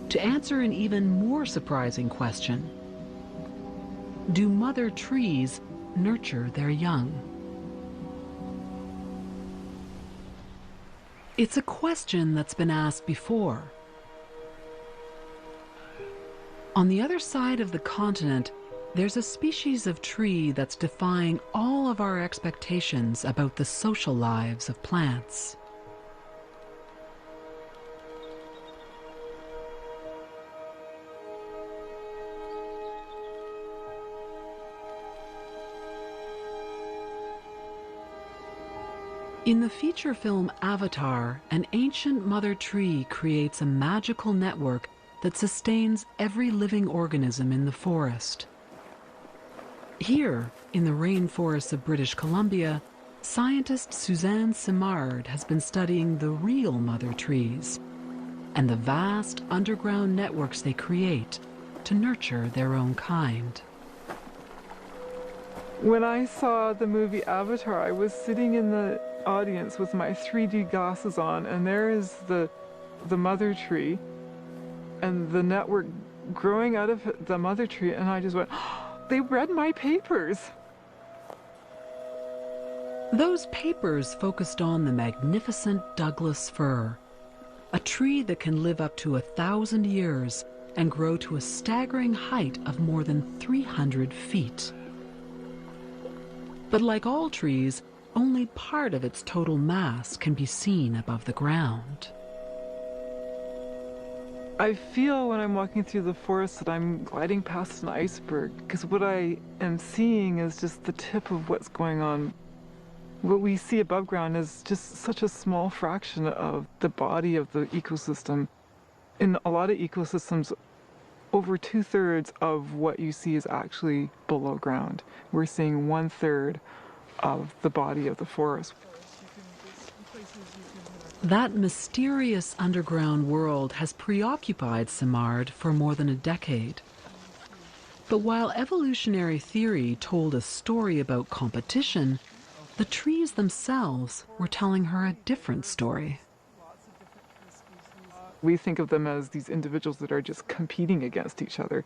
to answer an even more surprising question. Do mother trees nurture their young? It's a question that's been asked before. On the other side of the continent, there's a species of tree that's defying all of our expectations about the social lives of plants. In the feature film Avatar, an ancient mother tree creates a magical network that sustains every living organism in the forest. Here, in the rainforests of British Columbia, scientist Suzanne Simard has been studying the real mother trees and the vast underground networks they create to nurture their own kind. When I saw the movie Avatar, I was sitting in the audience with my 3D glasses on, and there is the mother tree and the network growing out of the mother tree, and I just went, oh, they read my papers. Those papers focused on the magnificent Douglas fir, a tree that can live up to 1,000 years and grow to a staggering height of more than 300 feet. But like all trees, only part of its total mass can be seen above the ground. I feel when I'm walking through the forest that I'm gliding past an iceberg, because what I am seeing is just the tip of what's going on. What we see above ground is just such a small fraction of the body of the ecosystem. In a lot of ecosystems, over 2/3 of what you see is actually below ground. We're seeing 1/3 of the body of the forest. That mysterious underground world has preoccupied Simard for more than a decade. But while evolutionary theory told a story about competition, the trees themselves were telling her a different story. We think of them as these individuals that are just competing against each other.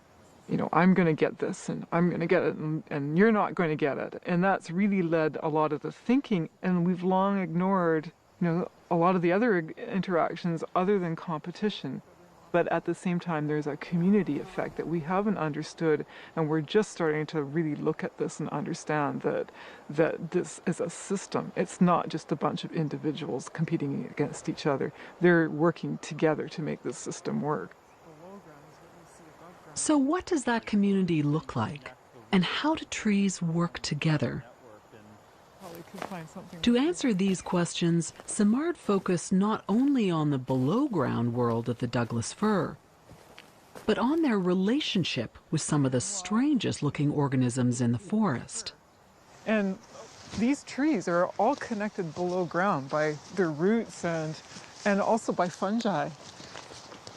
You know, I'm going to get this, and I'm going to get it, and you're not going to get it. And that's really led a lot of the thinking, and we've long ignored, you know, a lot of the other interactions other than competition. But at the same time, there's a community effect that we haven't understood, and we're just starting to really look at this and understand that this is a system. It's not just a bunch of individuals competing against each other. They're working together to make this system work. So what does that community look like? And how do trees work together? To answer these questions, Simard focused not only on the below-ground world of the Douglas fir, but on their relationship with some of the strangest-looking organisms in the forest. And these trees are all connected below ground by their roots and also by fungi.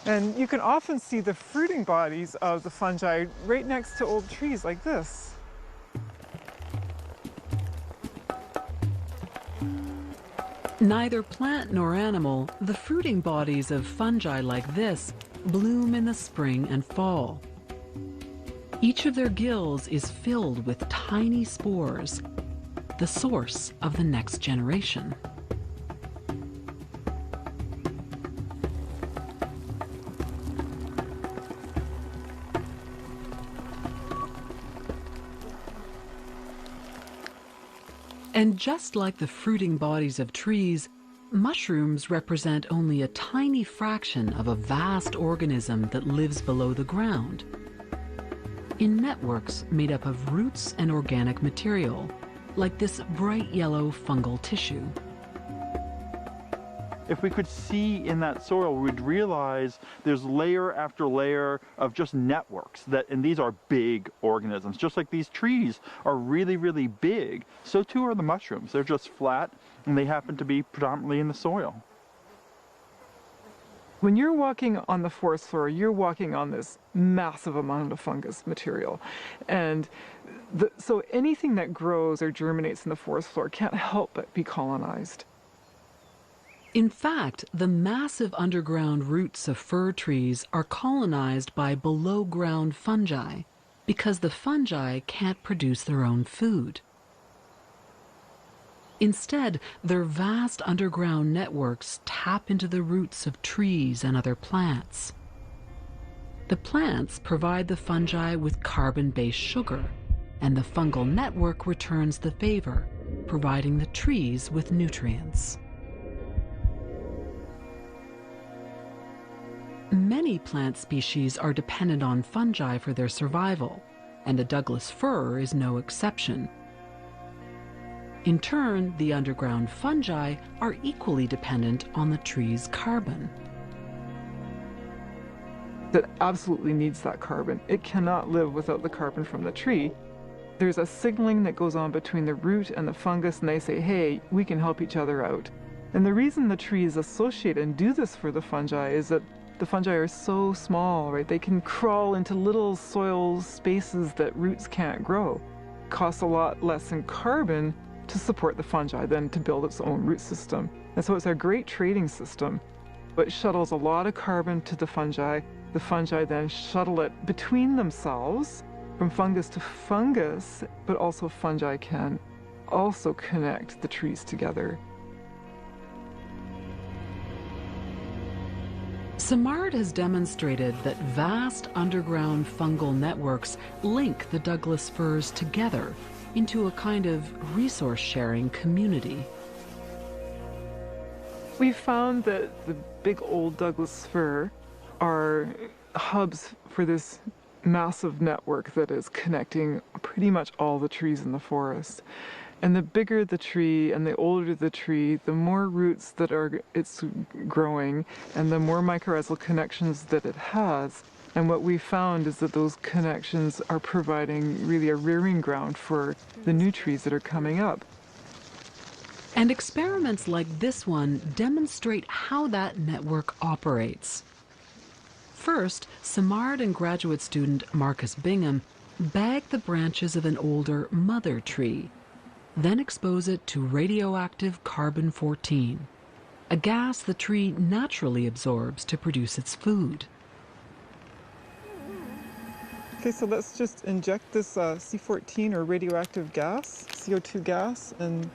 And you can often see the fruiting bodies of the fungi right next to old trees like this. Neither plant nor animal, the fruiting bodies of fungi like this bloom in the spring and fall. Each of their gills is filled with tiny spores, the source of the next generation. And just like the fruiting bodies of trees, mushrooms represent only a tiny fraction of a vast organism that lives below the ground, in networks made up of roots and organic material, like this bright yellow fungal tissue. If we could see in that soil, we'd realize there's layer after layer of just networks and these are big organisms. Just like these trees are really, really big, so too are the mushrooms. They're just flat and they happen to be predominantly in the soil. When you're walking on the forest floor, you're walking on this massive amount of fungus material. And so anything that grows or germinates in the forest floor can't help but be colonized. In fact, the massive underground roots of fir trees are colonized by below-ground fungi because the fungi can't produce their own food. Instead, their vast underground networks tap into the roots of trees and other plants. The plants provide the fungi with carbon-based sugar, and the fungal network returns the favor, providing the trees with nutrients. Many plant species are dependent on fungi for their survival, and the Douglas fir is no exception. In turn, the underground fungi are equally dependent on the tree's carbon. It absolutely needs that carbon. It cannot live without the carbon from the tree. There's a signaling that goes on between the root and the fungus, and they say, hey, we can help each other out. And the reason the trees associate and do this for the fungi is that the fungi are so small, right? They can crawl into little soil spaces that roots can't grow. It costs a lot less in carbon to support the fungi than to build its own root system. And so it's a great trading system. It shuttles a lot of carbon to the fungi. The fungi then shuttle it between themselves from fungus to fungus, but also fungi can also connect the trees together. Simard has demonstrated that vast underground fungal networks link the Douglas firs together into a kind of resource-sharing community. We found that the big old Douglas fir are hubs for this massive network that is connecting pretty much all the trees in the forest. And the bigger the tree and the older the tree, the more roots that it's growing and the more mycorrhizal connections that it has. And what we found is that those connections are providing really a rearing ground for the new trees that are coming up. And experiments like this one demonstrate how that network operates. First, Simard and graduate student Marcus Bingham bag the branches of an older mother tree, then expose it to radioactive carbon-14, a gas the tree naturally absorbs to produce its food. Okay, so let's just inject this C14 or radioactive gas, CO2 gas, and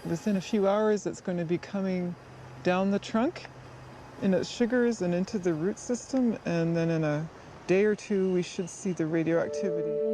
within a few hours it's going to be coming down the trunk in its sugars and into the root system, and then in a day or two we should see the radioactivity.